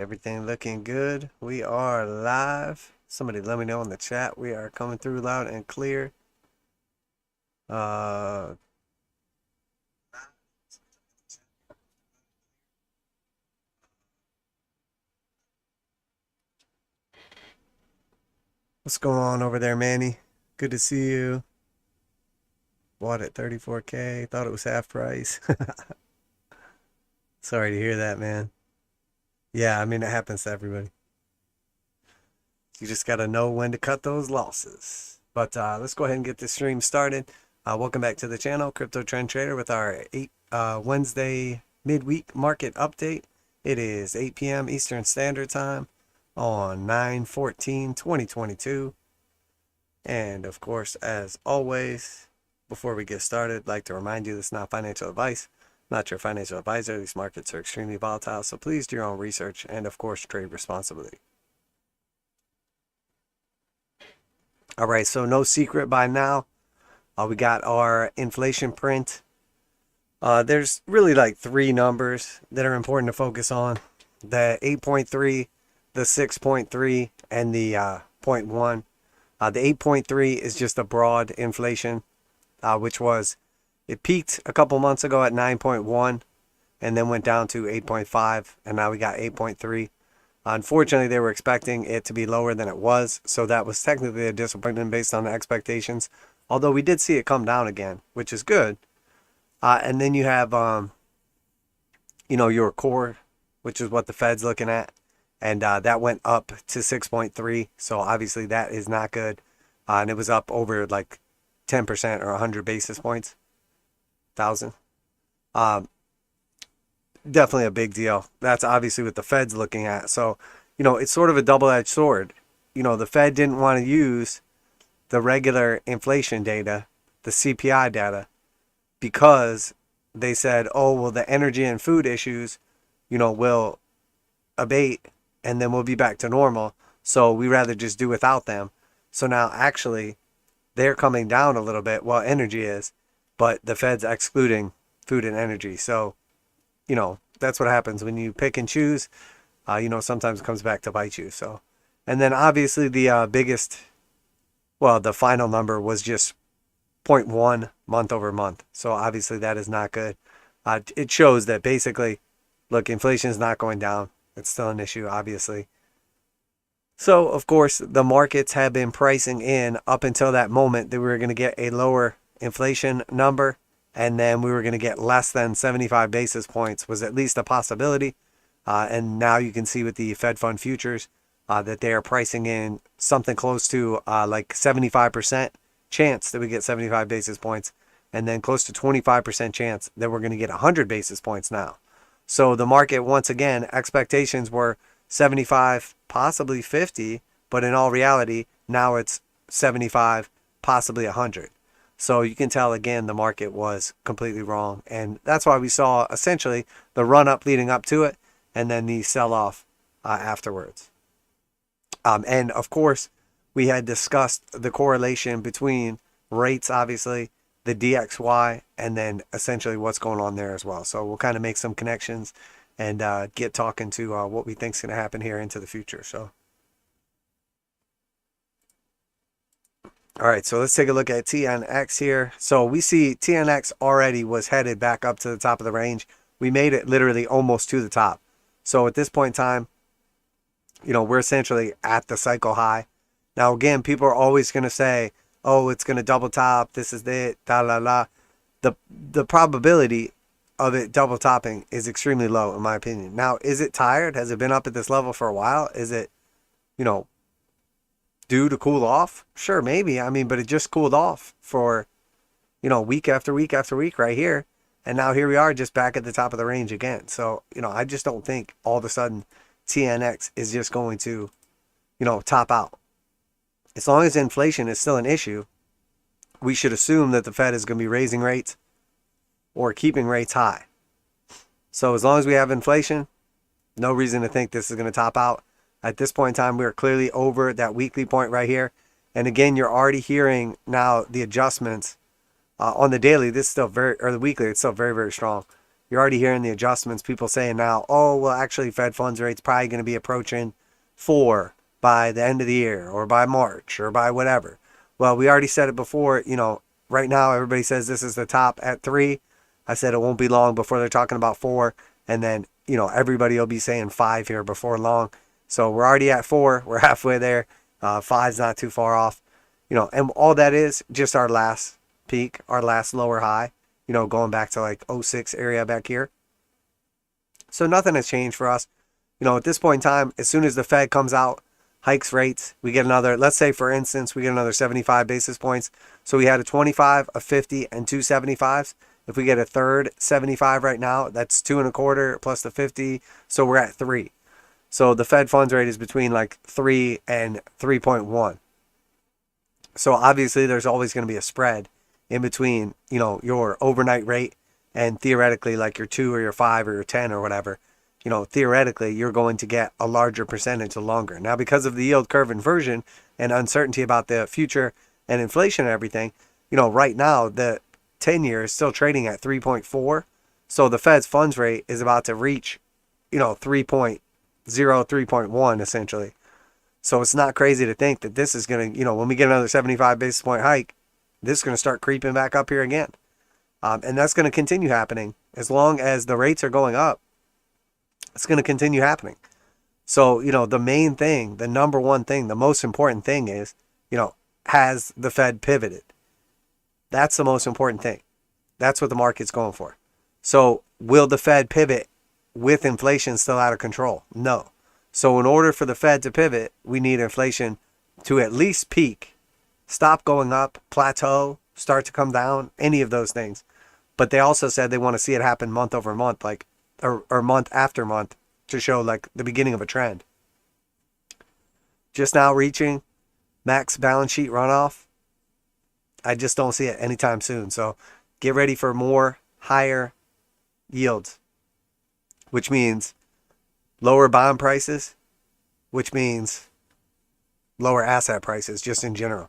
Everything looking good. We are live. Somebody let me know in the chat. We are coming through loud and clear. Uh, what's going on over there, Manny? Good to see you. Bought at 34K. Thought it was half price. Sorry to hear that, man. Yeah, I mean, it happens to everybody. You just got to know when to cut those losses. But let's go ahead and get this stream started. Welcome back to the channel, Crypto Trend Trader, with our Wednesday midweek market update. It is 8 p.m. Eastern Standard Time on 9/14/2022. And of course, as always, before we get started, I'd like to remind you this is not financial advice, not your financial advisor. These markets are extremely volatile, so please do your own research and, of course, trade responsibly. All right, so no secret by now. We got our inflation print. There's really like three numbers that are important to focus on. The 8.3, the 6.3, and the 0.1. The 8.3 is just a broad inflation, it peaked a couple months ago at 9.1 and then went down to 8.5, and now we got 8.3. Unfortunately, they were expecting it to be lower than it was, so that was technically a disappointment based on the expectations. Although we did see it come down again, which is good. And then you have, your core, which is what the Fed's looking at, and that went up to 6.3. So obviously that is not good, and it was up over like 10% or 100 basis points, 1,000. Definitely a big deal. That's obviously what the Fed's looking at. So, it's sort of a double-edged sword. The Fed didn't want to use the regular inflation data, the CPI data, because they said, oh, well, the energy and food issues, will abate and then we'll be back to normal. So we rather just do without them. So now actually they're coming down a little bit. Well, energy is, but the Fed's excluding food and energy. So, that's what happens when you pick and choose. Sometimes it comes back to bite you. So, and then obviously the the final number was just 0.1 month over month. So obviously that is not good. It shows that basically, look, inflation is not going down. It's still an issue, obviously. So, of course, the markets have been pricing in up until that moment that we were going to get a lower inflation number, and then we were going to get less than 75 basis points was at least a possibility. And now you can see with the Fed Fund futures that they are pricing in something close to like 75% chance that we get 75 basis points, and then close to 25% chance that we're going to get 100 basis points now. So the market, once again, expectations were 75, possibly 50, but in all reality, now it's 75, possibly 100. So you can tell, again, the market was completely wrong. And that's why we saw essentially the run up leading up to it and then the sell off afterwards. And of course, we had discussed the correlation between rates, obviously, the DXY, and then essentially what's going on there as well. So we'll kind of make some connections and get talking to what we think is going to happen here into the future. So, all right, so let's take a look at TNX here. So we see TNX already was headed back up to the top of the range. We made it literally almost to the top. So at this point in time, we're essentially at the cycle high. Now, again, people are always going to say, oh, it's going to double top. This is it, da la la. The probability of it double topping is extremely low, in my opinion. Now, is it tired? Has it been up at this level for a while? Is it, due to cool off? Sure, maybe. I mean, but it just cooled off for, week after week after week right here. And now here we are just back at the top of the range again. So, I just don't think all of a sudden TNX is just going to, top out. As long as inflation is still an issue, we should assume that the Fed is going to be raising rates or keeping rates high. So as long as we have inflation, no reason to think this is going to top out. At this point in time, we're clearly over that weekly point right here. And again, you're already hearing now the adjustments on the daily. This is still the weekly, it's still very, very strong. You're already hearing the adjustments. People saying now, oh, well, actually, Fed funds rate's probably going to be approaching 4 by the end of the year or by March or by whatever. Well, we already said it before. Right now, everybody says this is the top at 3. I said it won't be long before they're talking about 4. And then, everybody will be saying 5 here before long. So we're already at 4. We're halfway there. 5's not too far off. And all that is just our last peak, our last lower high, going back to like 06 area back here. So nothing has changed for us. At this point in time, as soon as the Fed comes out, hikes rates, we get another, let's say for instance, we get another 75 basis points. So we had a 25, a 50, and 2 75s. If we get a third 75 right now, that's 2.25 plus the 50. So we're at 3. So the Fed funds rate is between like 3 and 3.1. So obviously there's always going to be a spread in between, your overnight rate and theoretically like your 2 or your 5 or your 10 or whatever. Theoretically you're going to get a larger percentage the longer. Now, because of the yield curve inversion and uncertainty about the future and inflation and everything, right now the 10-year is still trading at 3.4. So the Fed's funds rate is about to reach, 3.0, 3.1 essentially. So it's not crazy to think that this is going to, when we get another 75 basis point hike, this is going to start creeping back up here again. And that's going to continue happening as long as the rates are going up. It's going to continue happening. So, the main thing, the number one thing, the most important thing is, has the Fed pivoted? That's the most important thing. That's what the market's going for. So will the Fed pivot with inflation still out of control? No. So in order for the Fed to pivot, we need inflation to at least peak, stop going up, plateau, start to come down, any of those things. But they also said they want to see it happen month over month, like or month after month, to show like the beginning of a trend. Just now reaching max balance sheet runoff. I just don't see it anytime soon. So get ready for more higher yields, which means lower bond prices, which means lower asset prices just in general.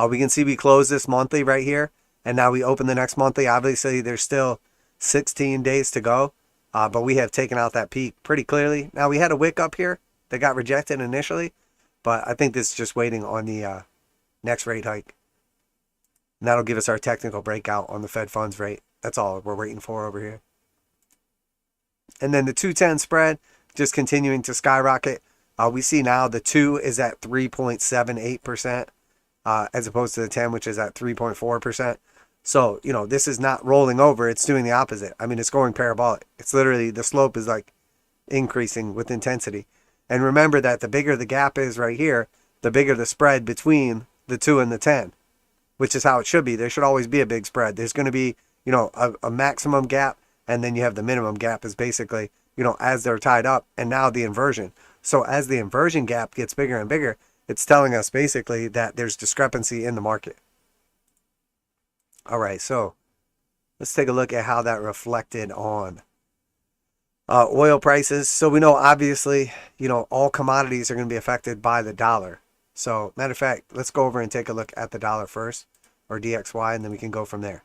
We can see we close this monthly right here, and now we open the next monthly. Obviously, there's still 16 days to go, but we have taken out that peak pretty clearly. Now, we had a wick up here that got rejected initially, but I think this is just waiting on the next rate hike. And that'll give us our technical breakout on the Fed funds rate. That's all we're waiting for over here. And then the 210 spread just continuing to skyrocket. We see now the 2 is at 3.78%. As opposed to the 10, which is at 3.4%. So, this is not rolling over. It's doing the opposite. I mean, it's going parabolic. It's literally, the slope is like increasing with intensity. And remember that the bigger the gap is right here, the bigger the spread between the 2 and the 10, which is how it should be. There should always be a big spread. There's going to be, a maximum gap, and then you have the minimum gap is basically, as they're tied up, and now the inversion. So as the inversion gap gets bigger and bigger, it's telling us basically that there's discrepancy in the market. All right, so let's take a look at how that reflected on oil prices. So we know obviously, all commodities are going to be affected by the dollar. So matter of fact, let's go over and take a look at the dollar first, or DXY, and then we can go from there.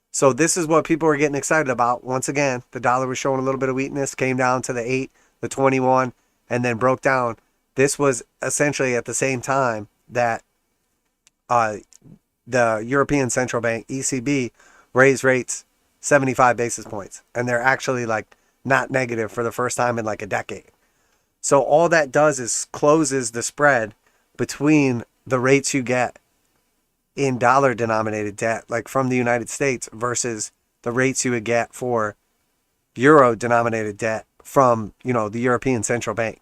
So this is what people were getting excited about. Once again, the dollar was showing a little bit of weakness, came down to the 8, the 21, and then broke down. This was essentially at the same time that the European Central Bank, ECB, raised rates 75 basis points. And they're actually like not negative for the first time in like a decade. So all that does is closes the spread between the rates you get in dollar denominated debt, like from the United States, versus the rates you would get for euro denominated debt from, the European Central Bank.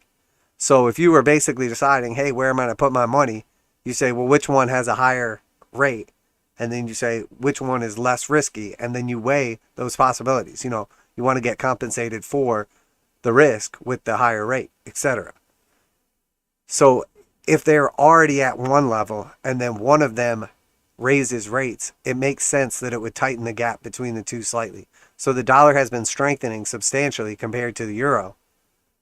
So if you were basically deciding, hey, where am I going to put my money? You say, well, which one has a higher rate? And then you say, which one is less risky? And then you weigh those possibilities. You want to get compensated for the risk with the higher rate, etc. So if they're already at one level and then one of them raises rates, it makes sense that it would tighten the gap between the two slightly. So the dollar has been strengthening substantially compared to the euro.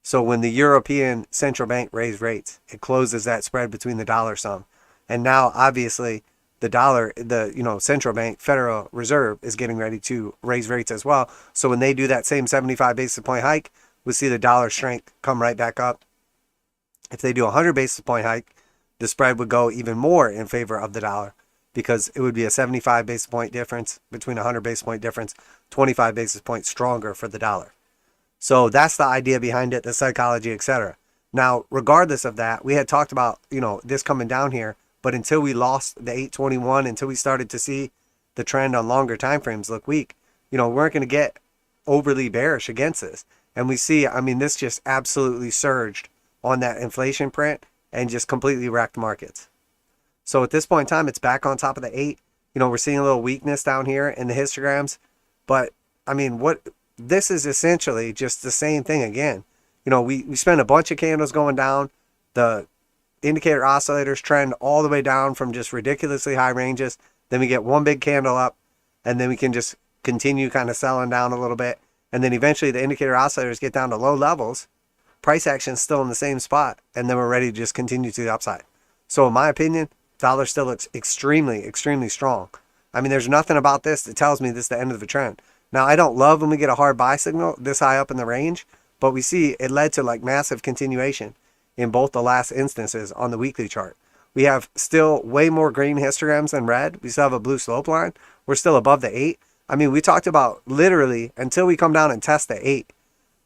So when the European Central Bank raised rates, it closes that spread between the dollar some. And now, obviously, the dollar, the central bank, Federal Reserve, is getting ready to raise rates as well. So when they do that same 75 basis point hike, we see the dollar strength come right back up. If they do a 100 basis point hike, the spread would go even more in favor of the dollar, because it would be a 75 basis point difference between a 100 basis point difference, 25 basis points stronger for the dollar. So that's the idea behind it, the psychology, etc. Now, regardless of that, we had talked about, this coming down here, but until we lost the 821, until we started to see the trend on longer time frames look weak, we weren't going to get overly bearish against this. And we see, this just absolutely surged on that inflation print and just completely wrecked markets. So at this point in time, it's back on top of the 8. We're seeing a little weakness down here in the histograms. But, this is essentially just the same thing again. We spent a bunch of candles going down. The indicator oscillators trend all the way down from just ridiculously high ranges. Then we get one big candle up, and then we can just continue kind of selling down a little bit. And then eventually the indicator oscillators get down to low levels. Price action is still in the same spot, and then we're ready to just continue to the upside. So in my opinion, dollar still looks extremely, extremely strong. There's nothing about this that tells me this is the end of the trend. Now, I don't love when we get a hard buy signal this high up in the range, but we see it led to like massive continuation in both the last instances on the weekly chart. We have still way more green histograms than red. We still have a blue slope line. We're still above the 8. We talked about literally until we come down and test the 8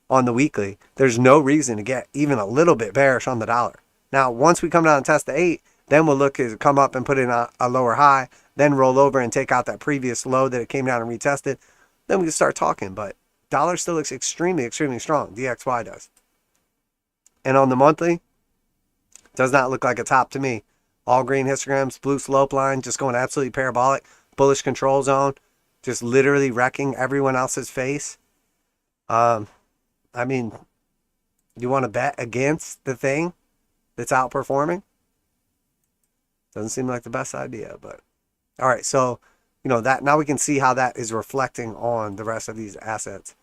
on the weekly, there's no reason to get even a little bit bearish on the dollar. Now, once we come down and test the 8, then we'll look to come up and put in a lower high, then roll over and take out that previous low that it came down and retested. Then we can start talking. But dollar still looks extremely, extremely strong. DXY does. And on the monthly, does not look like a top to me. All green histograms, blue slope line, just going absolutely parabolic. Bullish control zone, just literally wrecking everyone else's face. You want to bet against the thing that's outperforming? Doesn't seem like the best idea, but all right. So, that now we can see how that is reflecting on the rest of these assets.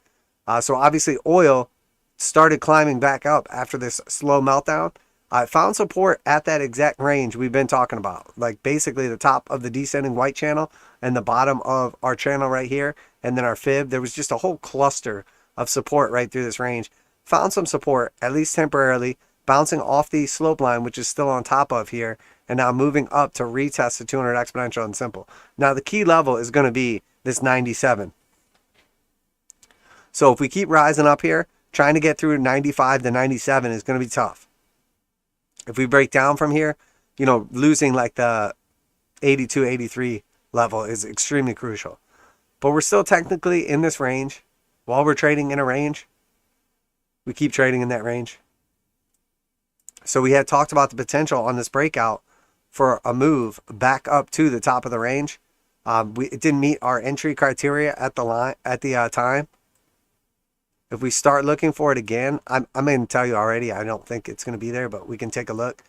So obviously oil started climbing back up after this slow meltdown. I found support at that exact range we've been talking about, like basically the top of the descending white channel and the bottom of our channel right here, and then our fib. There was just a whole cluster of support right through this range. Found some support, at least temporarily, bouncing off the slope line, which is still on top of here, and now moving up to retest the 200 exponential and simple. Now the key level is going to be this 97. So if we keep rising up here, trying to get through 95 to 97 is going to be tough. If we break down from here, losing like the 82, 83 level is extremely crucial. But we're still technically in this range. While we're trading in a range, we keep trading in that range. So we had talked about the potential on this breakout for a move back up to the top of the range. It didn't meet our entry criteria at the time. If we start looking for it again, I'm going to tell you already, I don't think it's going to be there, but we can take a look.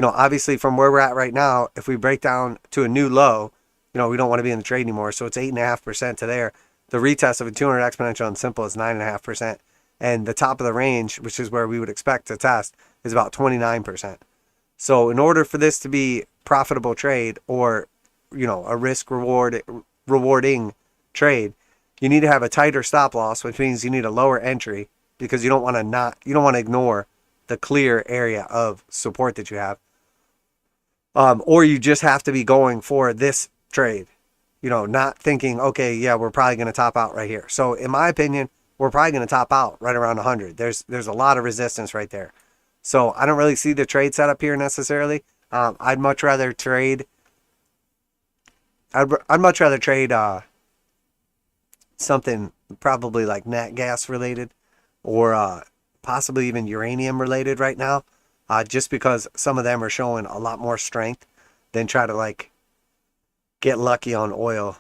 Obviously from where we're at right now, if we break down to a new low, we don't want to be in the trade anymore. So it's 8.5% to there. The retest of a 200 exponential and simple is 9.5%. And the top of the range, which is where we would expect to test, is about 29%. So in order for this to be profitable trade, or, a risk rewarding trade, you need to have a tighter stop loss, which means you need a lower entry, because you don't want to ignore the clear area of support that you have. Or you just have to be going for this trade, not thinking, okay, yeah, we're probably going to top out right here. So in my opinion, we're probably going to top out right around 100. There's a lot of resistance right there. So I don't really see the trade setup here necessarily. I'd much rather trade. I'd much rather trade something probably like nat gas related, or possibly even uranium related right now, just because some of them are showing a lot more strength than try to get lucky on oil.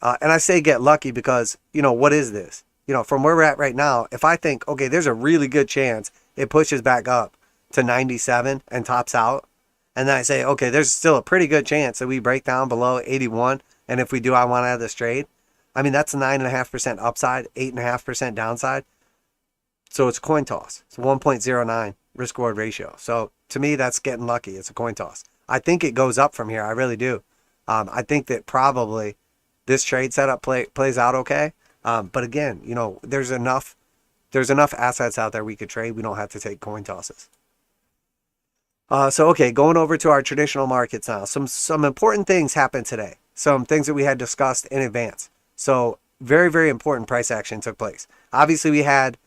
And I say get lucky because, what is this? From where we're at right now, if I think, okay, there's a really good chance it pushes back up to 97 and tops out, and then I say, okay, there's still a pretty good chance that we break down below 81, and if we do, I want to have this trade. That's a 9.5% upside, 8.5% downside. So it's a coin toss. It's 1.09 risk reward ratio. So to me, that's getting lucky. It's a coin toss. I think it goes up from here. I really do. I think that probably this trade setup plays out okay. But again, you know, there's enough assets out there we could trade. We don't have to take coin tosses. So okay, going over to our traditional markets now. Some important things happened today. Some things that we had discussed in advance. So very, very important price action took place. Obviously, we had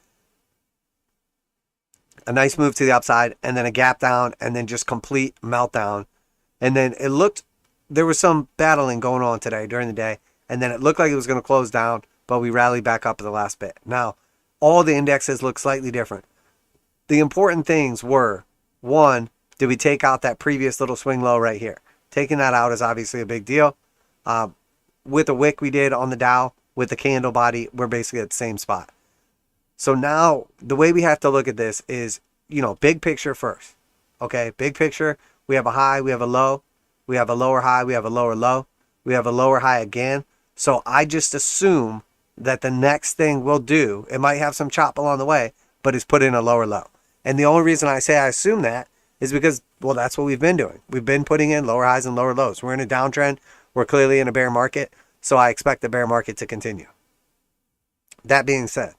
a nice move to the upside and then a gap down and then just complete meltdown. And then it looked, there was some battling going on today during the day. And then it looked like it was going to close down, but we rallied back up at the last bit. Now, all the indexes look slightly different. The important things were, one, did we take out that previous little swing low right here? Taking that out is obviously a big deal. With the wick we did on the Dow, with the candle body, we're basically at the same spot. So now the way we have to look at this is, you know, big picture first. Okay, big picture, we have a high, we have a low, we have a lower high, we have a lower low, we have a lower high again. So I just assume that the next thing we'll do, it might have some chop along the way, but is put in a lower low. And the only reason I say I assume that is because, well, that's what we've been doing. We've been putting in lower highs and lower lows. We're in a downtrend. We're clearly in a bear market. So I expect the bear market to continue. That being said,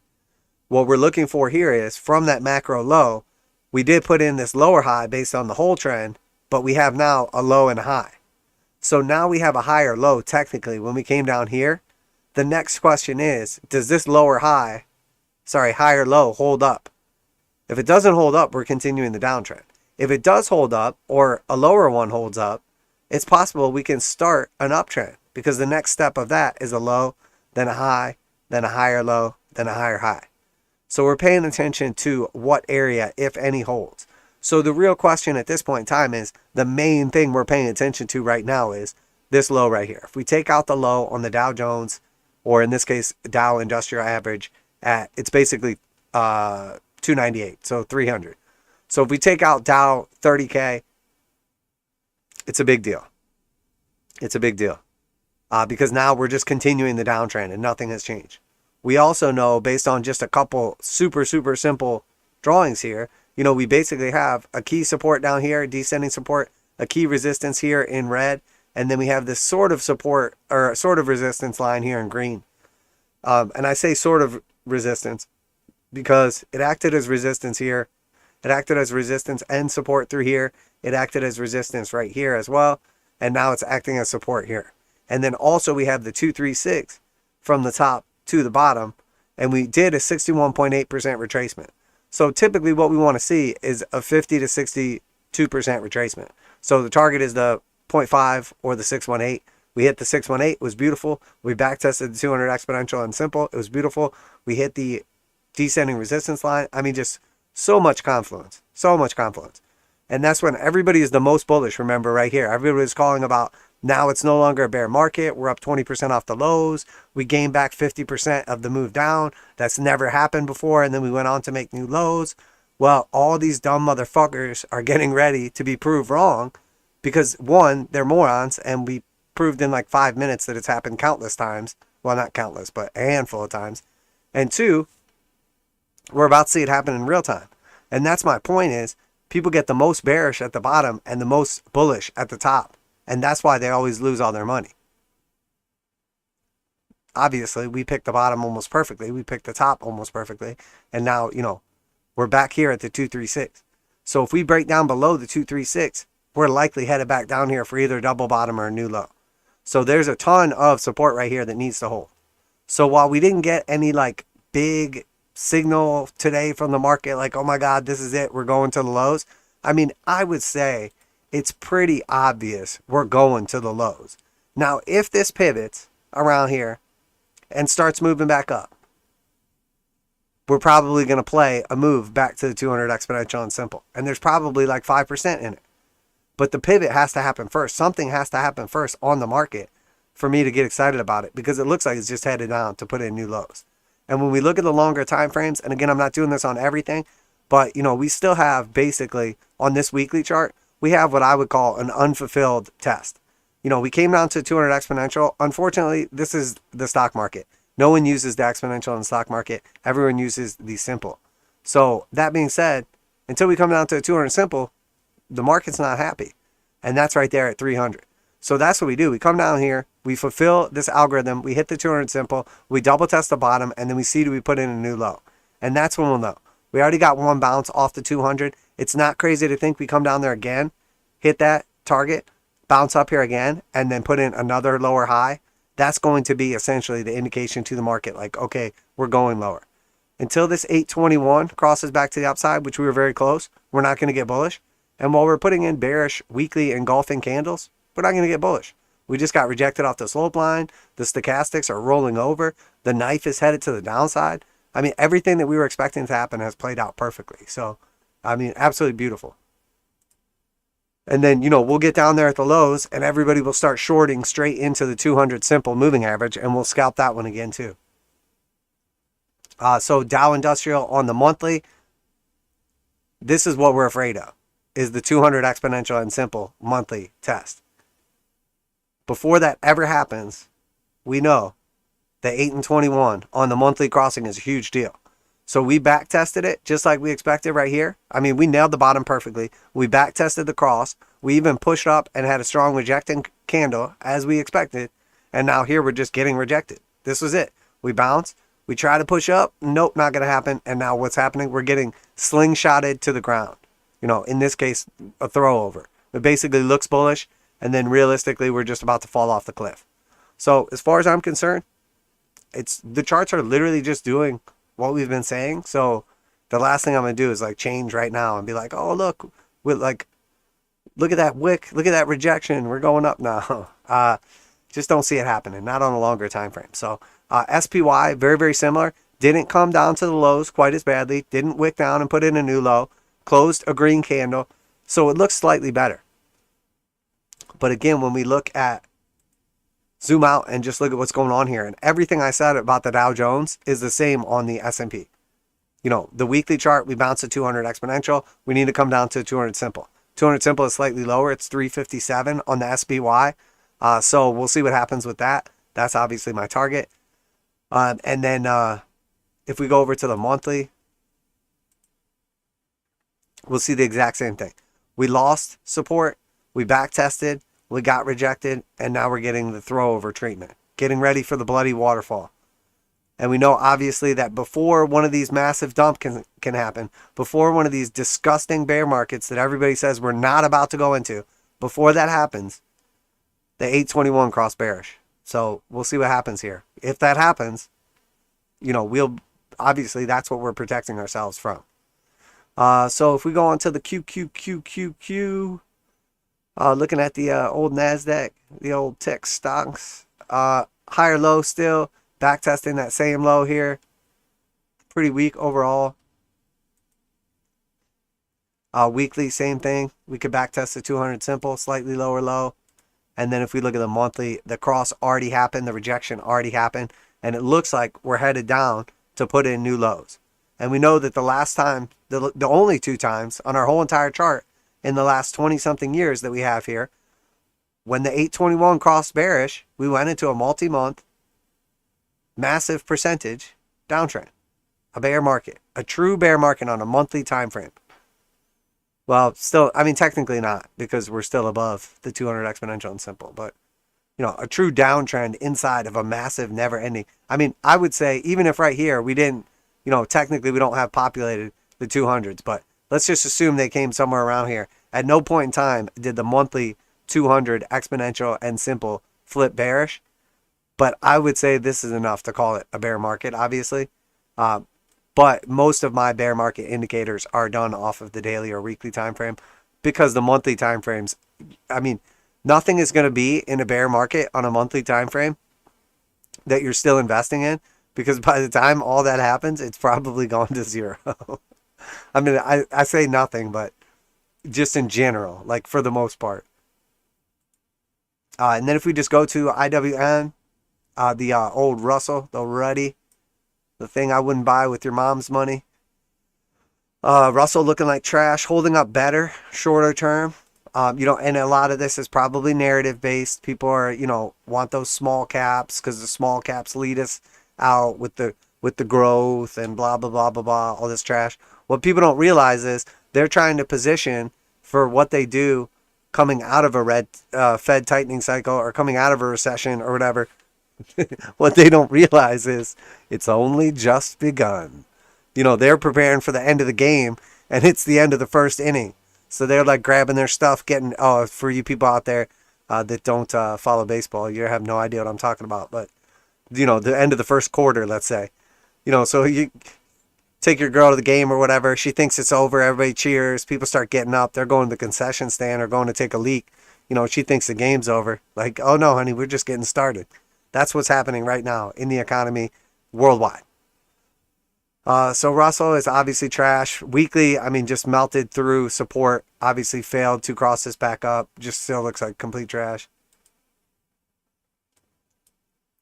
what we're looking for here is from that macro low, we did put in this lower high based on the whole trend, but we have now a low and a high. So now we have a higher low technically when we came down here. The next question is, does this higher low hold up? If it doesn't hold up, we're continuing the downtrend. If it does hold up, or a lower one holds up, it's possible we can start an uptrend, because the next step of that is a low, then a high, then a higher low, then a higher high. So we're paying attention to what area, if any, holds. So the real question at this point in time is, the main thing we're paying attention to right now is this low right here. If we take out the low on the Dow Jones, or in this case, Dow Industrial Average, it's basically 298, so 300. So if we take out Dow 30K, it's a big deal. It's a big deal. Because now we're just continuing the downtrend and nothing has changed. We also know, based on just a couple super, super simple drawings here, you know, we basically have a key support down here, descending support, a key resistance here in red, and then we have this sort of support, or sort of resistance line here in green. And I say sort of resistance because it acted as resistance here. It acted as resistance and support through here. It acted as resistance right here as well. And now it's acting as support here. And then also we have the 236 from the top to the bottom. And we did a 61.8% retracement. So typically what we want to see is a 50 to 62% retracement. So the target is the 0.5 or the 618. We hit the 618. It was beautiful. We backtested the 200 exponential and simple. It was beautiful. We hit the descending resistance line. I mean, just so much confluence. So much confluence. And that's when everybody is the most bullish. Remember right here. Everybody's calling about now it's no longer a bear market. We're up 20% off the lows. We gained back 50% of the move down. That's never happened before. And then we went on to make new lows. Well, all these dumb motherfuckers are getting ready to be proved wrong because, one, they're morons, and we proved in like 5 minutes that it's happened countless times. Well, not countless, but a handful of times. And two, we're about to see it happen in real time. And that's my point is, people get the most bearish at the bottom and the most bullish at the top. And that's why they always lose all their money. Obviously, we picked the bottom almost perfectly. We picked the top almost perfectly. And now, you know, we're back here at the 236. So if we break down below the 236, we're likely headed back down here for either a double bottom or a new low. So there's a ton of support right here that needs to hold. So while we didn't get any like big signal today from the market, like, oh my God, this is it, we're going to the lows. I mean, I would say it's pretty obvious we're going to the lows. Now, if this pivots around here and starts moving back up, we're probably going to play a move back to the 200 exponential and simple. And there's probably like 5% in it. But the pivot has to happen first. Something has to happen first on the market for me to get excited about it, because it looks like it's just headed down to put in new lows. And when we look at the longer time frames, and again, I'm not doing this on everything, but you know, we still have basically on this weekly chart, we have what I would call an unfulfilled test. You know, we came down to 200 exponential. Unfortunately, this is the stock market. No one uses the exponential in the stock market. Everyone uses the simple. So that being said, until we come down to 200 simple, the market's not happy. And that's right there at 300. So that's what we do. We come down here, we fulfill this algorithm, we hit the 200 simple, we double test the bottom, and then we see do we put in a new low. And that's when we'll know. We already got one bounce off the 200. It's not crazy to think we come down there again, hit that target, bounce up here again, and then put in another lower high. That's going to be essentially the indication to the market, like, okay, we're going lower. Until this 821 crosses back to the upside, which we were very close, we're not going to get bullish. And while we're putting in bearish weekly engulfing candles, we're not going to get bullish. We just got rejected off the slope line. The stochastics are rolling over. The knife is headed to the downside. I mean, everything that we were expecting to happen has played out perfectly. So, I mean, absolutely beautiful. And then, you know, we'll get down there at the lows and everybody will start shorting straight into the 200 simple moving average, and we'll scalp that one again too. So Dow Industrial on the monthly, this is what we're afraid of, is the 200 exponential and simple monthly test. Before that ever happens, we know the 8 and 21 on the monthly crossing is a huge deal. So we back tested it just like we expected right here. I mean, we nailed the bottom perfectly. We back tested the cross. We even pushed up and had a strong rejecting candle as we expected. And now here we're just getting rejected. This was it. We bounce. We try to push up. Nope, not going to happen. And now what's happening? We're getting slingshotted to the ground. You know, in this case, a throw over. It basically looks bullish. And then realistically, we're just about to fall off the cliff. So as far as I'm concerned, the charts are literally just doing what we've been saying. So the last thing I'm going to do is like change right now and be like, oh, look, look at that wick. Look at that rejection. We're going up now. Just don't see it happening. Not on a longer time frame. So SPY, very, very similar. Didn't come down to the lows quite as badly. Didn't wick down and put in a new low. Closed a green candle. So it looks slightly better. But again, when we look at, zoom out and just look at what's going on here, and everything I said about the Dow Jones is the same on the S&P. You know, the weekly chart, we bounced to 200 exponential. We need to come down to 200 simple. 200 simple is slightly lower. It's 357 on the SPY. So we'll see what happens with that. That's obviously my target. And then if we go over to the monthly, we'll see the exact same thing. We lost support. We back tested. We got rejected, and now we're getting the throw-over treatment, getting ready for the bloody waterfall. And we know, obviously, that before one of these massive dumps can happen, before one of these disgusting bear markets that everybody says we're not about to go into, before that happens, the 821 cross bearish. So we'll see what happens here. If that happens, you know, obviously that's what we're protecting ourselves from. So if we go on to the QQQQQ, looking at the old NASDAQ, the old tech stocks, higher low still, back testing that same low here. Pretty weak overall. Weekly, same thing. We could back test the 200 simple, slightly lower low. And then if we look at the monthly, the cross already happened, the rejection already happened, and it looks like we're headed down to put in new lows. And we know that the last time, the only two times on our whole entire chart in the last 20-something years that we have here, when the 821 crossed bearish, we went into a multi-month, massive percentage downtrend. A bear market. A true bear market on a monthly time frame. Well, still, I mean, technically not, because we're still above the 200 exponential and simple. But, you know, a true downtrend inside of a massive, never-ending. I mean, I would say, even if right here we didn't, you know, technically we don't have populated the 200s, but let's just assume they came somewhere around here. At no point in time did the monthly 200 exponential and simple flip bearish. But I would say this is enough to call it a bear market, obviously. But most of my bear market indicators are done off of the daily or weekly time frame, because the monthly time frames, I mean, nothing is going to be in a bear market on a monthly time frame that you're still investing in, because by the time all that happens, it's probably gone to zero. I mean, I say nothing, but just in general, like for the most part. And then if we just go to IWN, the old Russell, the Ruddy, the thing I wouldn't buy with your mom's money. Russell looking like trash, holding up better, shorter term. You know, and a lot of this is probably narrative based. People are, you know, want those small caps because the small caps lead us out with the growth and blah, blah, blah, blah, blah, all this trash. What people don't realize is they're trying to position for what they do coming out of a Fed tightening cycle or coming out of a recession or whatever, what they don't realize is it's only just begun. They're preparing for the end of the game, and it's the end of the first inning. So they're like grabbing their stuff, getting, for you people out there that don't follow baseball, you have no idea what I'm talking about. But, the end of the first quarter, let's say. So you take your girl to the game or whatever. She thinks it's over. Everybody cheers. People start getting up. They're going to the concession stand or going to take a leak. She thinks the game's over. Like, oh no, honey, we're just getting started. That's what's happening right now in the economy worldwide. So Russell is obviously trash. Weekly, just melted through support. Obviously failed to cross this back up. Just still looks like complete trash.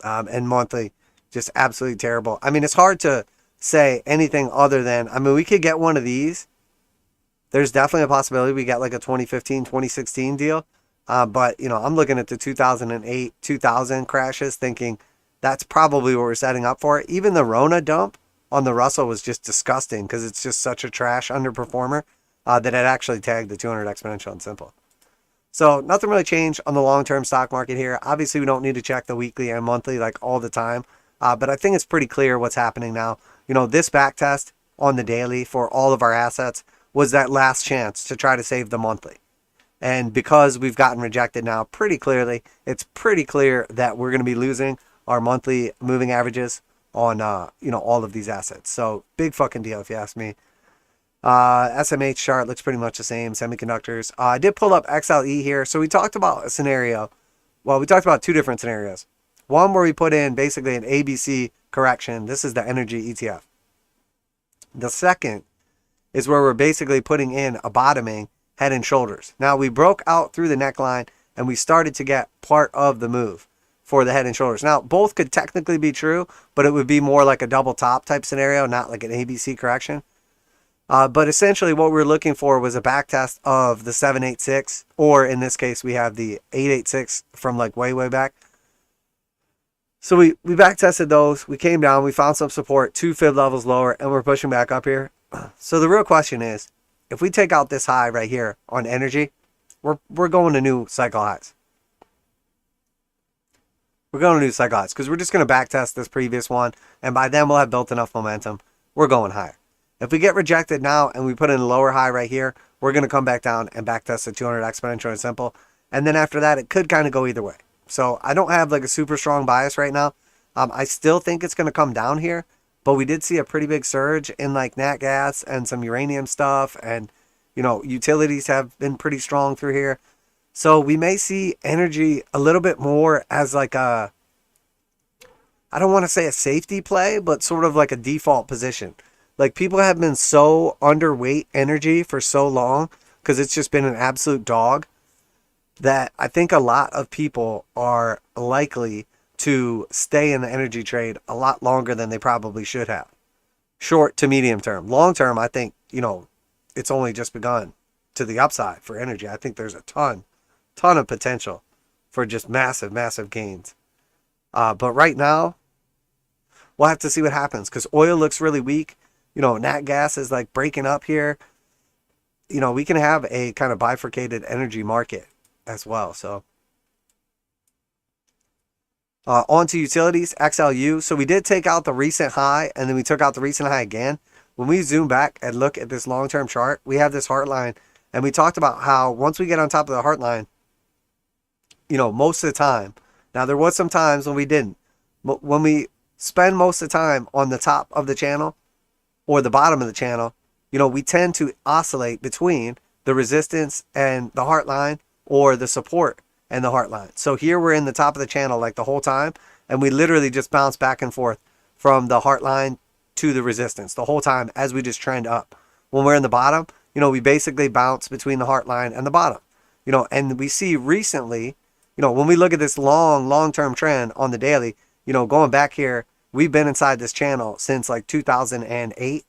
And monthly, just absolutely terrible. It's hard to say anything other than, we could get one of these. There's definitely a possibility we get like a 2015, 2016 deal. But, I'm looking at the 2008, 2000 crashes thinking that's probably what we're setting up for. Even the Rona dump on the Russell was just disgusting because it's just such a trash underperformer that it actually tagged the 200 exponential and simple. So nothing really changed on the long-term stock market here. Obviously, we don't need to check the weekly and monthly like all the time. But I think it's pretty clear what's happening now. This back test on the daily for all of our assets was that last chance to try to save the monthly. And because we've gotten rejected now pretty clearly, it's pretty clear that we're going to be losing our monthly moving averages on, all of these assets. So big fucking deal if you ask me. SMH chart looks pretty much the same. Semiconductors. I did pull up XLE here. So we talked about a scenario. Well, we talked about two different scenarios. One where we put in basically an ABC correction. This is the energy ETF. The second is where we're basically putting in a bottoming head and shoulders. Now we broke out through the neckline and we started to get part of the move for the head and shoulders. Now both could technically be true, but it would be more like a double top type scenario, not like an ABC correction. But essentially what we're looking for was a back test of the 786, or in this case we have the 886 from like way back. So we back tested those, we came down, we found some support, 2 fib levels lower, and we're pushing back up here. So the real question is, if we take out this high right here on energy, we're going to new cycle highs. We're going to new cycle highs because we're just going to back test this previous one, and by then we'll have built enough momentum. We're going higher. If we get rejected now and we put in a lower high right here, we're going to come back down and back test the 200 exponential and simple. And then after that, it could kind of go either way. So I don't have like a super strong bias right now. I still think it's going to come down here, but we did see a pretty big surge in like nat gas and some uranium stuff. And, utilities have been pretty strong through here. So we may see energy a little bit more as like I don't want to say a safety play, but sort of like a default position. Like people have been so underweight energy for so long because it's just been an absolute dog that I think a lot of people are likely to stay in the energy trade a lot longer than they probably should have. Short to medium term. Long term, I think, it's only just begun to the upside for energy. I think there's a ton of potential for just massive gains. But right now, we'll have to see what happens because oil looks really weak. Nat gas is like breaking up here. We can have a kind of bifurcated energy market as well. So on to utilities, XLU. So we did take out the recent high and then we took out the recent high again. When we zoom back and look at this long-term chart, we have this heart line, and we talked about how once we get on top of the heart line, most of the time, now there was some times when we didn't, but when we spend most of the time on the top of the channel or the bottom of the channel, we tend to oscillate between the resistance and the heart line or the support and the heart line. So here we're in the top of the channel like the whole time, and we literally just bounce back and forth from the heart line to the resistance the whole time as we just trend up. When we're in the bottom, we basically bounce between the heart line and the bottom. And we see recently, when we look at this long-term trend on the daily, going back here, we've been inside this channel since like 2008.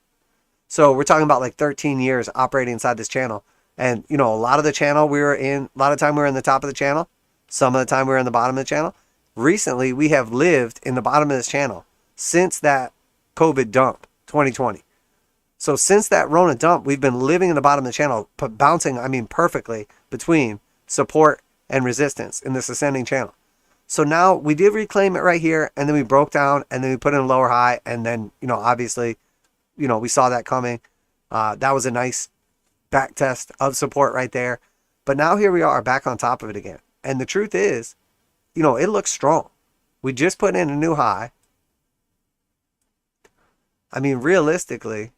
So we're talking about like 13 years operating inside this channel. And, a lot of the channel we were in, a lot of time we were in the top of the channel. Some of the time we were in the bottom of the channel. Recently, we have lived in the bottom of this channel since that COVID dump, 2020. So since that Rona dump, we've been living in the bottom of the channel, bouncing, perfectly between support and resistance in this ascending channel. So now we did reclaim it right here, and then we broke down, and then we put in a lower high, and then, you know, obviously, you know, we saw that coming. That was a nice back test of support right there. But now here we are back on top of it again. And the truth is, you know, it looks strong. We just put in a new high. I mean, realistically,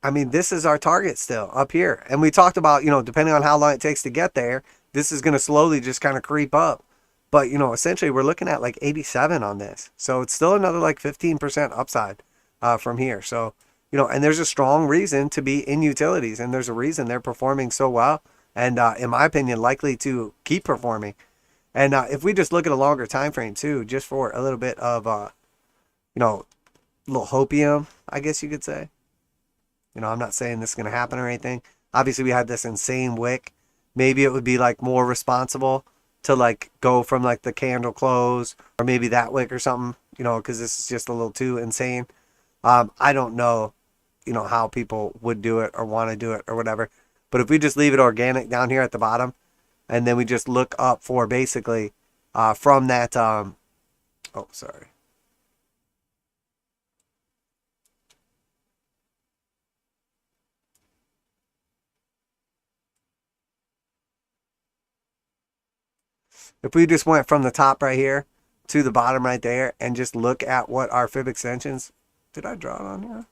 I mean, this is our target still up here. And we talked about, you know, depending on how long it takes to get there, this is going to slowly just kind of creep up. But, you know, essentially we're looking at like 87 on this. So it's still another like 15% upside from here. So, you know, and there's a strong reason to be in utilities, and there's a reason they're performing so well. And in my opinion, likely to keep performing. And if we just look at a longer time frame too, just for a little bit of, you know, a little hopium, I guess you could say. You know, I'm not saying this is going to happen or anything. Obviously, we had this insane wick. Maybe it would be like more responsible to like go from like the candle close, or maybe that wick or something, you know, because this is just a little too insane. I don't know, you know, how people would do it or want to do it or whatever. But if we just leave it organic down here at the bottom, and then we just look up for basically from that, oh, sorry. If we just went from the top right here to the bottom right there and just look at what our fib extensions, did I draw it on here?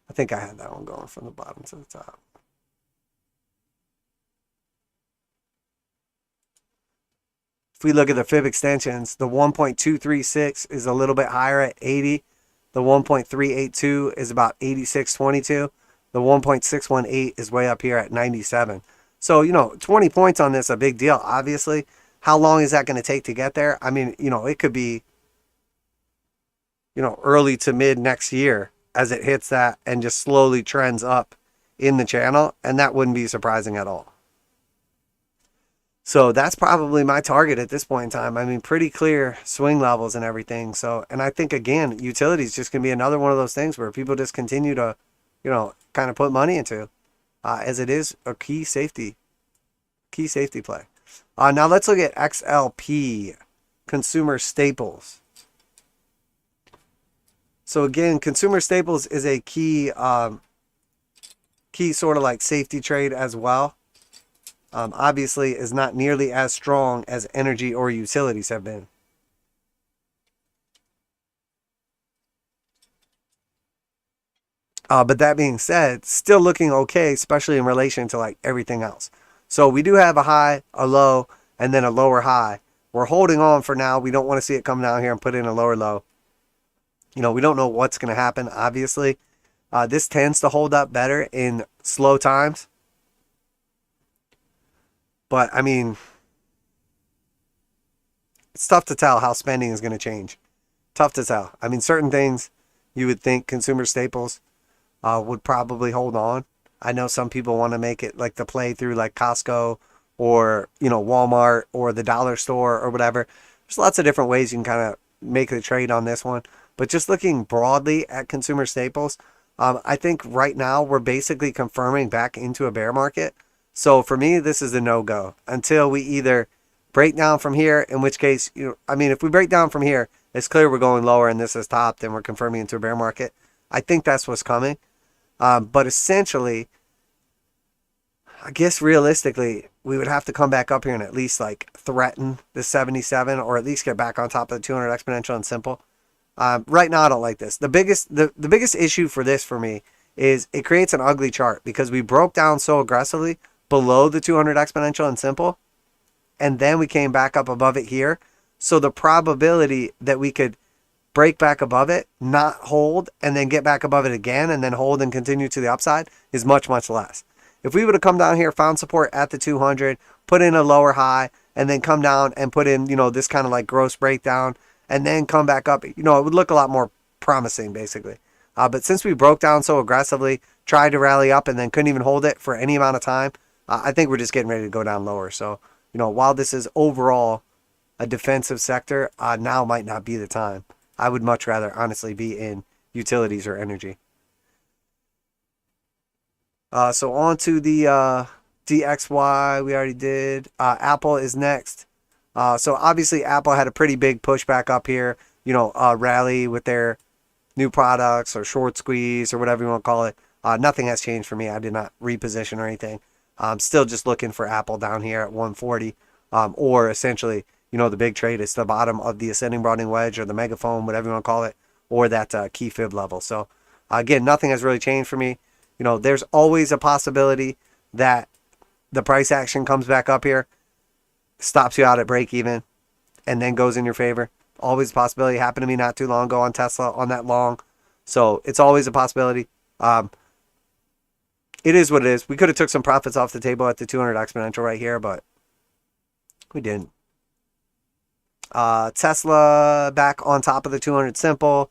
I think I had that one going from the bottom to the top. If we look at the fib extensions, the 1.236 is a little bit higher at 80. The 1.382 is about 86.22. The 1.618 is way up here at 97. So, you know, 20 points on this, a big deal, obviously. How long is that going to take to get there? I mean, you know, it could be, you know, early to mid next year as it hits that and just slowly trends up in the channel. And that wouldn't be surprising at all. So that's probably my target at this point in time. I mean, pretty clear swing levels and everything. So, and I think, again, utilities just going to be another one of those things where people just continue to, you know, kind of put money into, as it is a key safety play. Now let's look at XLP, consumer staples. So again, consumer staples is a key sort of like safety trade as well. Obviously is not nearly as strong as energy or utilities have been. But that being said, still looking okay, especially in relation to like everything else. So we do have a high, a low, and then a lower high. We're holding on for now. We don't want to see it come down here and put in a lower low. You know, we don't know what's going to happen, obviously. This tends to hold up better in slow times. But, I mean, it's tough to tell how spending is going to change. Tough to tell. I mean, certain things you would think consumer staples would probably hold on. I know some people want to make it like the play through like Costco or, you know, Walmart or the dollar store or whatever. There's lots of different ways you can kind of make the trade on this one. But just looking broadly at consumer staples, I think right now we're basically confirming back into a bear market. So for me, this is a no-go until we either break down from here, in which case, you know, I mean, if we break down from here, it's clear we're going lower and this is top, then we're confirming into a bear market. I think that's what's coming. But essentially, I guess realistically, we would have to come back up here and at least like threaten the 77 or at least get back on top of the 200 exponential and simple. Right now, I don't like this. The biggest issue for this for me is it creates an ugly chart because we broke down so aggressively below the 200 exponential and simple, and then we came back up above it here. So the probability that we could break back above it, not hold, and then get back above it again, and then hold and continue to the upside is much, much less. If we would have come down here, found support at the 200, put in a lower high, and then come down and put in, you know, this kind of like gross breakdown, and then come back up, you know, it would look a lot more promising, basically. But since we broke down so aggressively, tried to rally up, and then couldn't even hold it for any amount of time, I think we're just getting ready to go down lower. So, while this is overall a defensive sector, now might not be the time. I would much rather honestly be in utilities or energy. So on to the DXY we already did. Apple is next. So obviously Apple had a pretty big pushback up here, rally with their new products or short squeeze or whatever you want to call it. Nothing has changed for me. I did not reposition or anything. I'm still just looking for Apple down here at 140, or essentially, the big trade is the bottom of the ascending broadening wedge or the megaphone, whatever you want to call it, or that key fib level. So again, nothing has really changed for me. There's always a possibility that the price action comes back up here, stops you out at break even, and then goes in your favor. Always a possibility. Happened to me not too long ago on Tesla on that long. So it's always a possibility. It is what it is. We could have took some profits off the table at the 200 exponential right here, but we didn't. Tesla back on top of the 200 simple.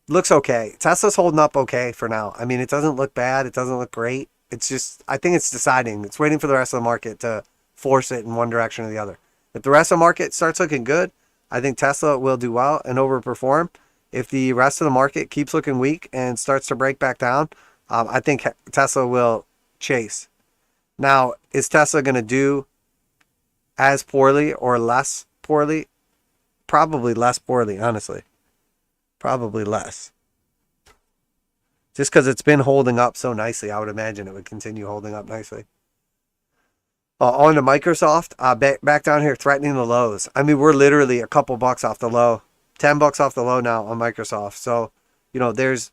Looks okay. Tesla's holding up okay for now. I mean, it doesn't look bad. It doesn't look great. It's just, I think it's deciding. It's waiting for the rest of the market to force it in one direction or the other. If the rest of the market starts looking good, I think Tesla will do well and overperform. If the rest of the market keeps looking weak and starts to break back down, I think Tesla will chase. Now, is Tesla going to do as poorly or less poorly? Probably less poorly, honestly. Probably less. Just because it's been holding up so nicely, I would imagine it would continue holding up nicely. On to Microsoft, back down here threatening the lows. I mean, we're literally a couple bucks off the low. $10 off the low now on Microsoft. So, there's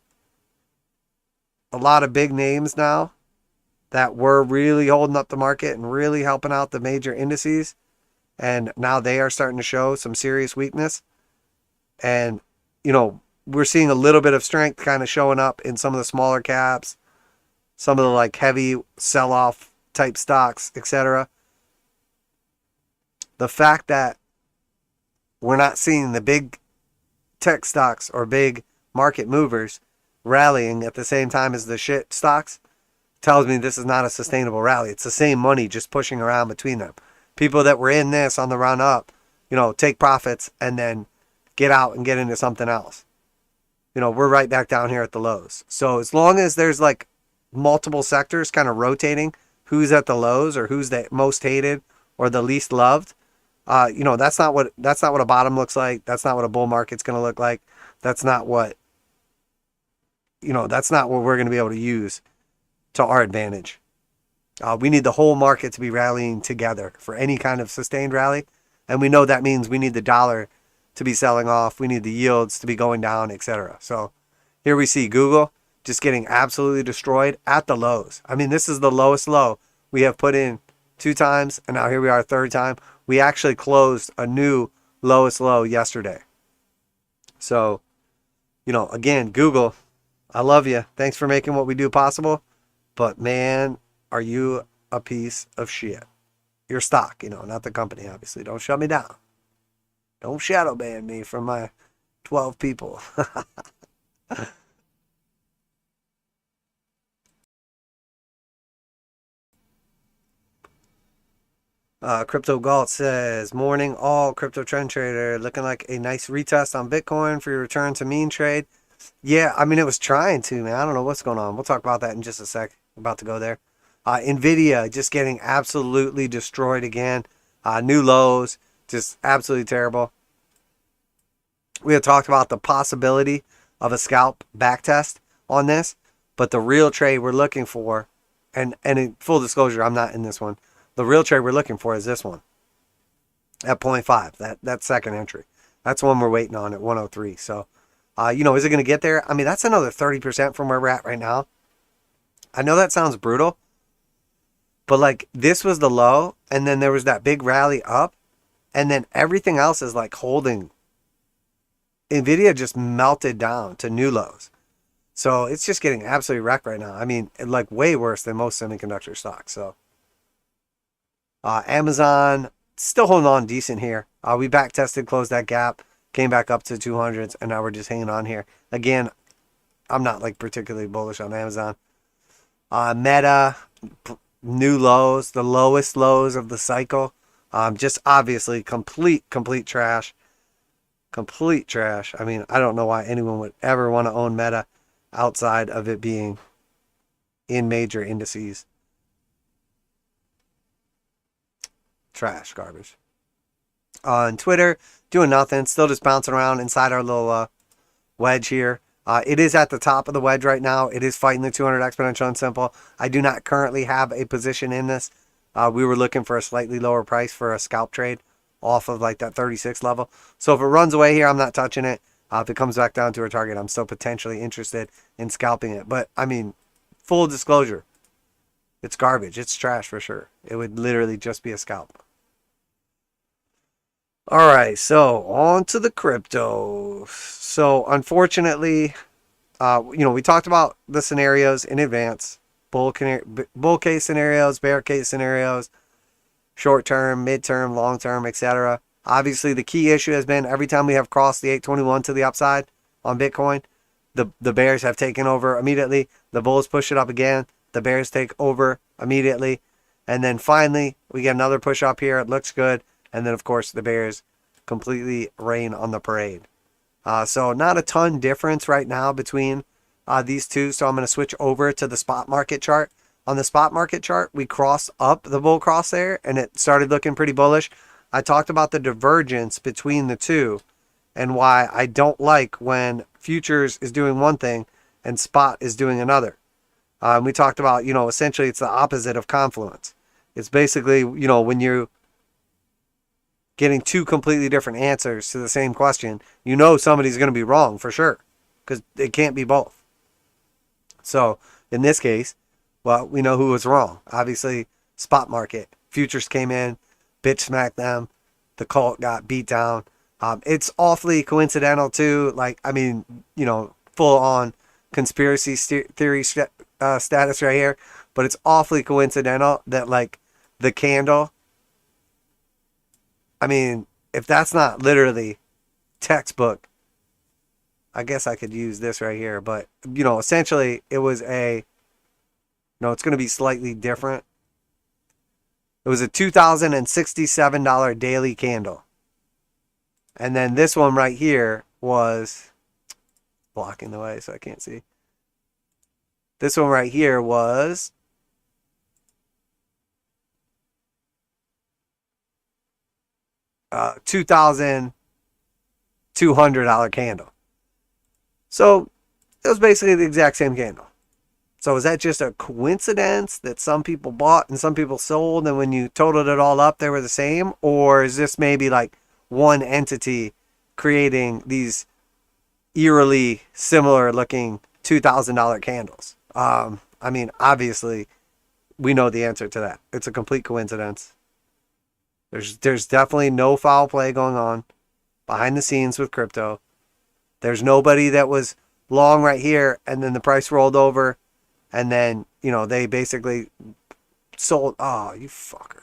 a lot of big names now that were really holding up the market and really helping out the major indices. And now they are starting to show some serious weakness. And, we're seeing a little bit of strength kind of showing up in some of the smaller caps, some of the heavy sell-off type stocks, etc. The fact that we're not seeing the big tech stocks or big market movers rallying at the same time as the shit stocks tells me this is not a sustainable rally. It's the same money just pushing around between them. People that were in this on the run up, take profits and then get out and get into something else. We're right back down here at the lows. So as long as there's multiple sectors kind of rotating who's at the lows or who's the most hated or the least loved, that's not what a bottom looks like. That's not what a bull market's going to look like. That's not what that's not what we're going to be able to use to our advantage. We need the whole market to be rallying together for any kind of sustained rally. And we know that means we need the dollar to be selling off. We need the yields to be going down, etc. So here we see Google just getting absolutely destroyed at the lows. I mean, this is the lowest low we have put in 2 times. And now here we are a 3rd time. We actually closed a new lowest low yesterday. So, again, Google, I love you. Thanks for making what we do possible. But man, are you a piece of shit. Your stock, not the company, obviously. Don't shut me down. Don't shadow ban me from my 12 people. Crypto Galt says, morning all crypto trend trader, looking like a nice retest on Bitcoin for your return to mean trade. Yeah, I mean, it was trying to, man. I don't know what's going on. We'll talk about that in just a sec. I'm about to go there. Nvidia just getting absolutely destroyed again. New lows, just absolutely terrible. We had talked about the possibility of a scalp backtest on this, but the real trade we're looking for, and in full disclosure, I'm not in this one. The real trade we're looking for is this one at 0.5, that second entry. That's one we're waiting on at 103. So, is it going to get there? I mean, that's another 30% from where we're at right now. I know that sounds brutal, but this was the low, and then there was that big rally up, and then everything else is holding. Nvidia just melted down to new lows. So it's just getting absolutely wrecked right now. I mean, way worse than most semiconductor stocks. So Amazon still holding on decent here. We back tested, closed that gap, came back up to 200s, and now we're just hanging on here. Again, I'm not particularly bullish on Amazon. Meta, new lows, the lowest lows of the cycle Just obviously complete trash. Complete trash. I mean, I don't know why anyone would ever want to own Meta outside of it being in major indices. Trash, garbage. On Twitter, doing nothing. Still just bouncing around inside our little wedge here. It is at the top of the wedge right now. It is fighting the 200 exponential and simple. I do not currently have a position in this. We were looking for a slightly lower price for a scalp trade off of like that 36 level. So if it runs away here, I'm not touching it. If it comes back down to a target, I'm still potentially interested in scalping it. But I mean, full disclosure, it's garbage. It's trash for sure. It would literally just be a scalp. All right, so on to the crypto. So unfortunately, we talked about the scenarios in advance. Bull case scenarios, bear case scenarios, short term, mid-term, long term, etc. Obviously, the key issue has been every time we have crossed the 821 to the upside on Bitcoin, the bears have taken over immediately. The bulls push it up again. The bears take over immediately. And then finally, we get another push up here. It looks good. And then, of course, the bears completely rain on the parade. So not a ton difference right now between these two. So I'm going to switch over to the spot market chart. On the spot market chart, we crossed up the bull cross there, and it started looking pretty bullish. I talked about the divergence between the two and why I don't like when futures is doing one thing and spot is doing another. We talked about, essentially it's the opposite of confluence. It's basically, when you're getting two completely different answers to the same question, somebody's going to be wrong for sure because it can't be both. So in this case, well, we know who was wrong. Obviously, spot market. Futures came in, bitch smacked them. The cult got beat down. It's awfully coincidental too. Full on conspiracy theory status right here. But it's awfully coincidental that the candle. I mean, if that's not literally textbook, I guess I could use this right here. But, essentially it was it's going to be slightly different. It was a $2,067 daily candle. And then this one right here was blocking the way so I can't see. This one right here was $2,200 candle. So it was basically the exact same candle. So is that just a coincidence that some people bought and some people sold, and when you totaled it all up, they were the same? Or is this maybe like one entity creating these eerily similar looking $2,000 candles? Obviously, we know the answer to that. It's a complete coincidence. There's definitely no foul play going on behind the scenes with crypto. There's nobody that was long right here and then the price rolled over and then, they basically sold. Oh, you fucker.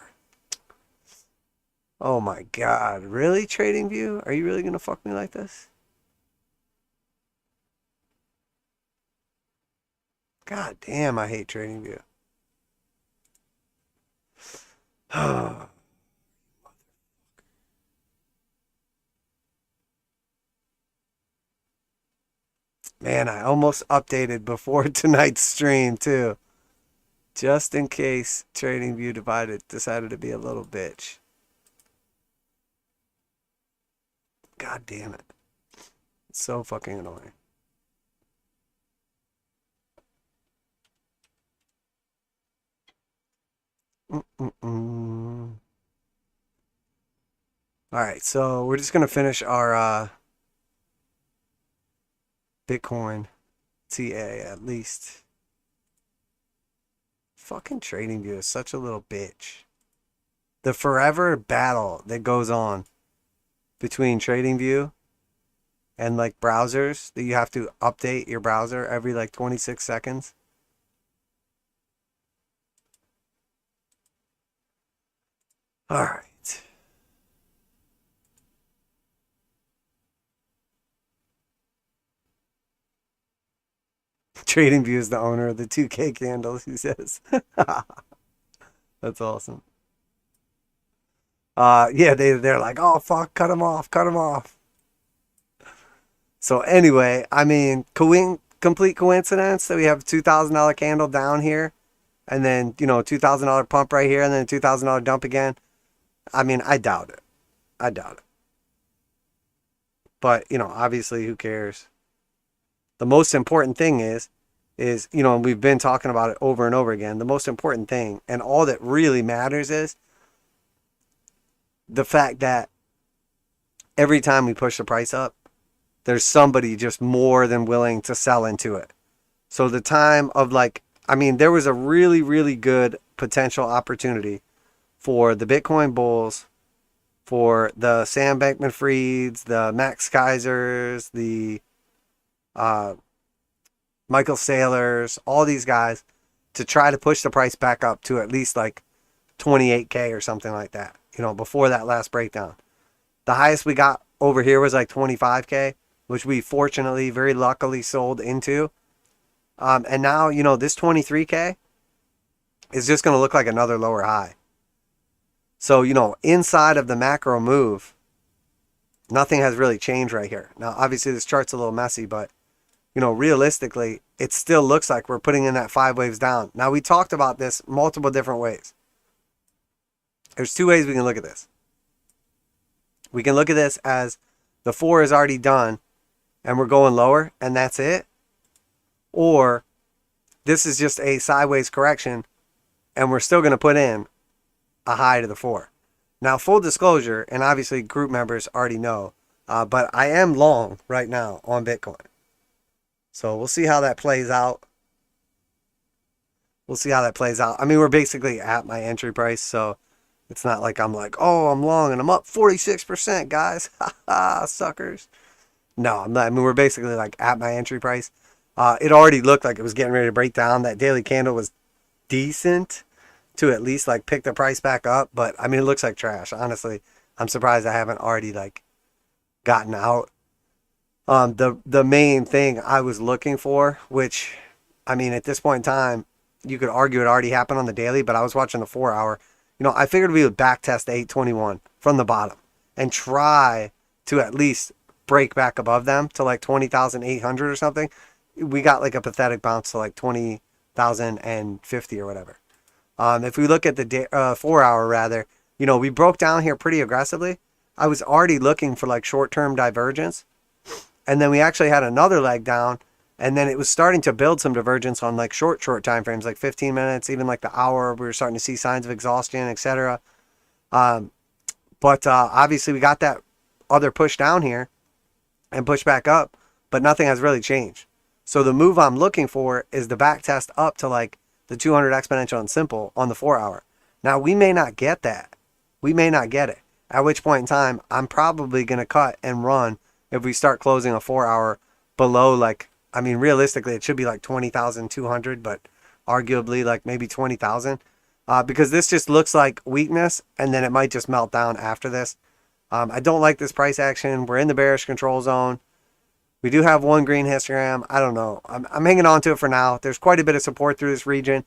Oh my God. Really, TradingView? Are you really going to fuck me like this? God damn, I hate TradingView. Man, I almost updated before tonight's stream too. Just in case TradingView decided to be a little bitch. God damn it. It's so fucking annoying. Alright, so we're just going to finish our Bitcoin TA at least. Fucking TradingView is such a little bitch. The forever battle that goes on between TradingView and browsers that you have to update your browser every 26 seconds. All right. TradingView is the owner of the 2K candles, he says. That's awesome. Yeah, they're like, oh fuck, cut him off, cut him off. So anyway, I mean, complete coincidence that we have a $2,000 candle down here, and then $2,000 pump right here, and then a $2,000 dump again. I mean, I doubt it. I doubt it. But obviously, who cares? The most important thing is we've been talking about it over and over again. The most important thing, and all that really matters, is the fact that every time we push the price up, there's somebody just more than willing to sell into it. So the time of there was a really, really good potential opportunity for the Bitcoin bulls, for the Sam Bankman-Frieds, the Max Kaisers, the Michael Saylors, all these guys to try to push the price back up to at least like 28K or something like that, before that last breakdown. The highest we got over here was like 25K, which we fortunately, very luckily sold into. And now, this 23K is just going to look like another lower high. So, inside of the macro move, nothing has really changed right here. Now, obviously, this chart's a little messy, but, realistically, it still looks like we're putting in that 5 waves down. Now, we talked about this multiple different ways. There's 2 ways we can look at this. We can look at this as the 4 is already done and we're going lower and that's it. Or this is just a sideways correction and we're still going to put in a high to the 4. Now, full disclosure, and obviously group members already know, but I am long right now on Bitcoin. So we'll see how that plays out. We'll see how that plays out. I mean, we're basically at my entry price, so it's not like I'm like, oh, I'm long and I'm up 46%, guys. Ha ha, suckers. No, I'm not. I mean, we're basically like at my entry price. It already looked like it was getting ready to break down. That daily candle was decent to at least like pick the price back up, but I mean, it looks like trash. Honestly, I'm surprised I haven't already like gotten out. The main thing I was looking for, which I mean, at this point in time, you could argue it already happened on the daily, but I was watching the 4 hour. I figured we would back test 821 from the bottom and try to at least break back above them to like 20,800 or something. We got like a pathetic bounce to like 20,050 or whatever. If we look at the 4 hour rather, we broke down here pretty aggressively. I was already looking for like short-term divergence. And then we actually had another leg down. And then it was starting to build some divergence on like short time frames, like 15 minutes, even like the hour. We were starting to see signs of exhaustion, etc. But obviously we got that other push down here and push back up, but nothing has really changed. So the move I'm looking for is the back test up to like the 200 exponential and simple on the 4 hour. Now we may not get that. We may not get it. At which point in time, I'm probably going to cut and run if we start closing a 4 hour below like, I mean, realistically, it should be like 20,200, but arguably like maybe 20,000 because this just looks like weakness and then it might just melt down after this. I don't like this price action. We're in the bearish control zone. We do have one green histogram. I don't know. I'm hanging on to it for now. There's quite a bit of support through this region.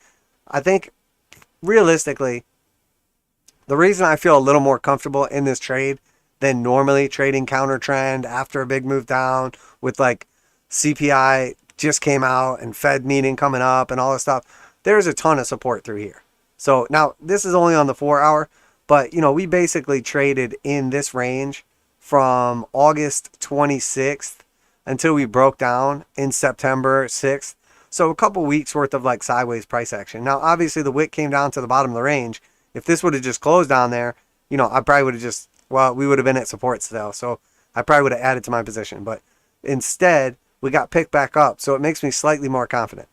I think realistically, the reason I feel a little more comfortable in this trade than normally trading counter trend after a big move down with like CPI just came out and Fed meeting coming up and all this stuff, there's a ton of support through here. So now this is only on the 4 hour, but we basically traded in this range from August 26th until we broke down in September 6th. So a couple weeks worth of like sideways price action. Now obviously the wick came down to the bottom of the range. If this would have just closed down there, I probably would have just, we would have been at support still. So I probably would have added to my position, but instead we got picked back up. So it makes me slightly more confident.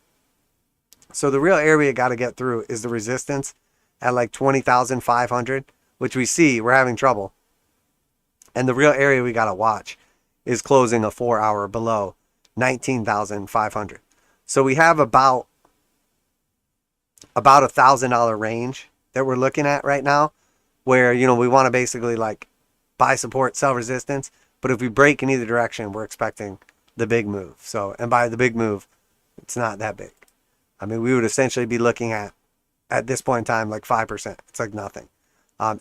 So the real area we got to get through is the resistance at like 20,500, which we see we're having trouble. And the real area we got to watch is closing a 4 hour below 19,500. So we have about $1,000 range that we're looking at right now where, we want to basically like buy support, sell resistance. But if we break in either direction, we're expecting the big move. So, and by the big move, it's not that big. I mean, we would essentially be looking at this point in time, like 5%. It's like nothing.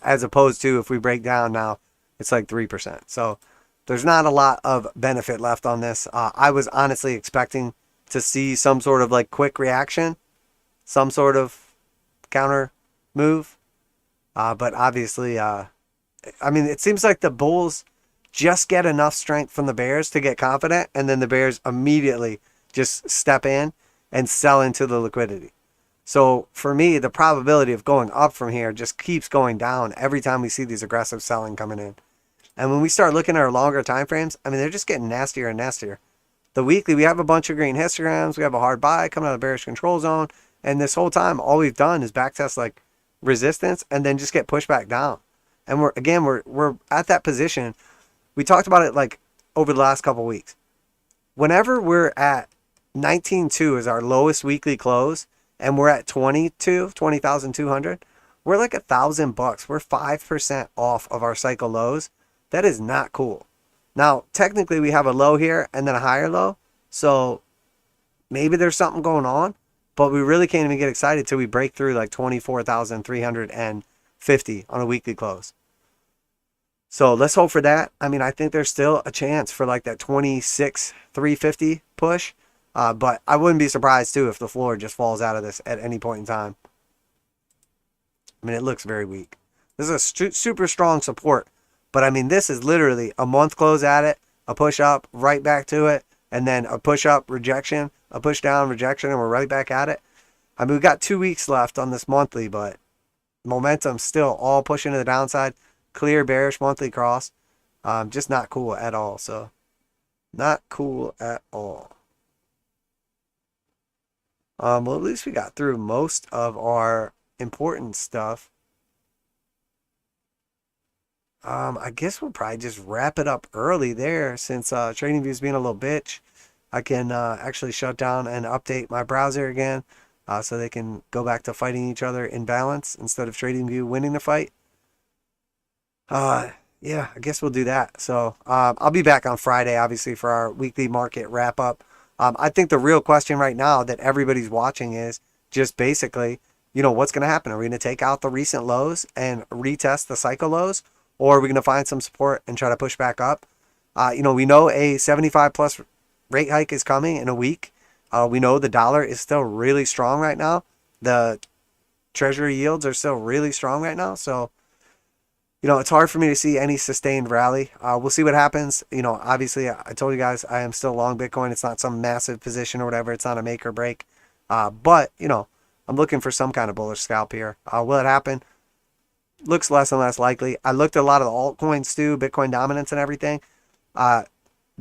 as opposed to if we break down now, it's like 3%. So there's not a lot of benefit left on this. I was honestly expecting to see some sort of like quick reaction, some sort of counter move. But obviously, I mean, it seems like the bulls just get enough strength from the bears to get confident, and then the bears immediately just step in and sell into the liquidity. So for me, the probability of going up from here just keeps going down every time we see these aggressive selling coming in. And when we start looking at our longer time frames, I mean, they're just getting nastier and nastier. The weekly, we have a bunch of green histograms. We have a hard buy coming out of the bearish control zone. And this whole time, all we've done is backtest like resistance and then just get pushed back down. And we're at that position. We talked about it like over the last couple weeks. Whenever we're at 19.2 is our lowest weekly close, and we're at 20,200, we're like $1,000. We're 5% off of our cycle lows. That is not cool. Now, technically, we have a low here and then a higher low. So maybe there's something going on, but we really can't even get excited till we break through like 24,350 on a weekly close. So let's hope for that. I mean, I think there's still a chance for like that 26,350 push. But I wouldn't be surprised too if the floor just falls out of this at any point in time. I mean, it looks very weak. This is a super strong support. But I mean, this is literally a month close at it, a push up, right back to it, and then a push up, rejection, a push down, rejection, and we're right back at it. I mean, we've got 2 weeks left on this monthly, but momentum still all pushing to the downside. Clear bearish monthly cross. Just not cool at all. So, not cool at all. Well, at least we got through most of our important stuff. I guess we'll probably just wrap it up early there since TradingView's being a little bitch. I can actually shut down and update my browser again so they can go back to fighting each other in balance instead of TradingView winning the fight. Yeah, I guess we'll do that. So I'll be back on Friday, obviously, for our weekly market wrap up. I think the real question right now that everybody's watching is just basically, what's going to happen? Are we going to take out the recent lows and retest the cycle lows? Or are we going to find some support and try to push back up? We know a 75 plus rate hike is coming in a week. We know the dollar is still really strong right now. The treasury yields are still really strong right now. So, it's hard for me to see any sustained rally. We'll see what happens. Obviously, I told you guys I am still long Bitcoin. It's not some massive position or whatever. It's not a make or break. But, I'm looking for some kind of bullish scalp here. Will it happen? Looks less and less likely. I looked at a lot of the altcoins too, Bitcoin dominance and everything. The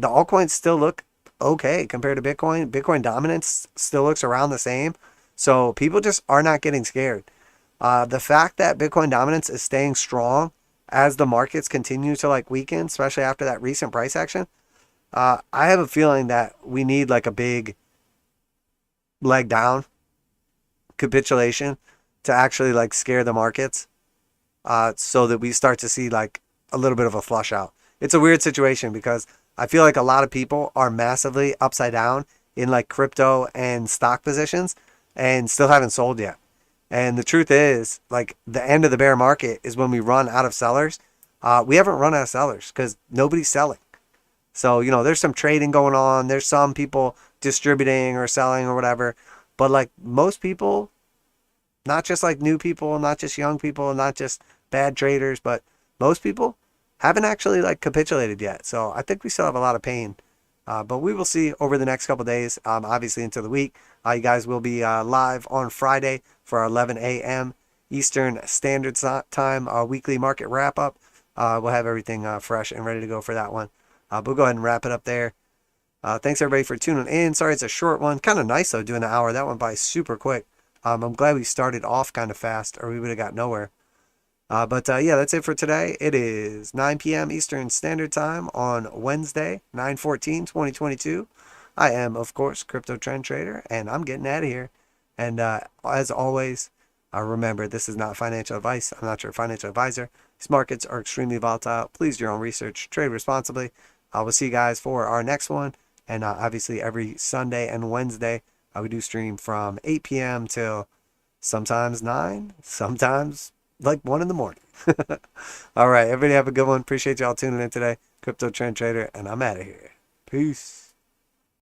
altcoins still look okay compared to Bitcoin. Bitcoin dominance still looks around the same. So people just are not getting scared. The fact that Bitcoin dominance is staying strong as the markets continue to weaken, especially after that recent price action, I have a feeling that we need like a big leg down capitulation to actually scare the markets, so that we start to see a little bit of a flush out. It's a weird situation because I feel like a lot of people are massively upside down in crypto and stock positions and still haven't sold yet. And the truth is, the end of the bear market is when we run out of sellers. We haven't run out of sellers because nobody's selling. So, there's some trading going on. There's some people distributing or selling or whatever. But most people, not just new people, not just young people, not just bad traders, but most people haven't actually capitulated yet. So I think we still have a lot of pain. But we will see over the next couple days, obviously into the week. You guys will be live on Friday for our 11 a.m. Eastern Standard Time weekly market wrap up. We'll have everything fresh and ready to go for that one. But we'll go ahead and wrap it up there. Thanks everybody for tuning in. Sorry it's a short one. Kind of nice though doing an hour. That went by super quick. I'm glad we started off kind of fast or we would have got nowhere. But yeah, that's it for today. It is 9 p.m. Eastern Standard Time on Wednesday, 9/14/2022. I am, of course, Crypto Trend Trader, and I'm getting out of here. And as always, remember, this is not financial advice. I'm not your financial advisor. These markets are extremely volatile. Please do your own research. Trade responsibly. We'll see you guys for our next one. And obviously, every Sunday and Wednesday, we do stream from 8 p.m. till sometimes 9, sometimes like 1 in the morning. All right, everybody have a good one. Appreciate y'all tuning in today. Crypto Trend Trader, and I'm out of here. Peace.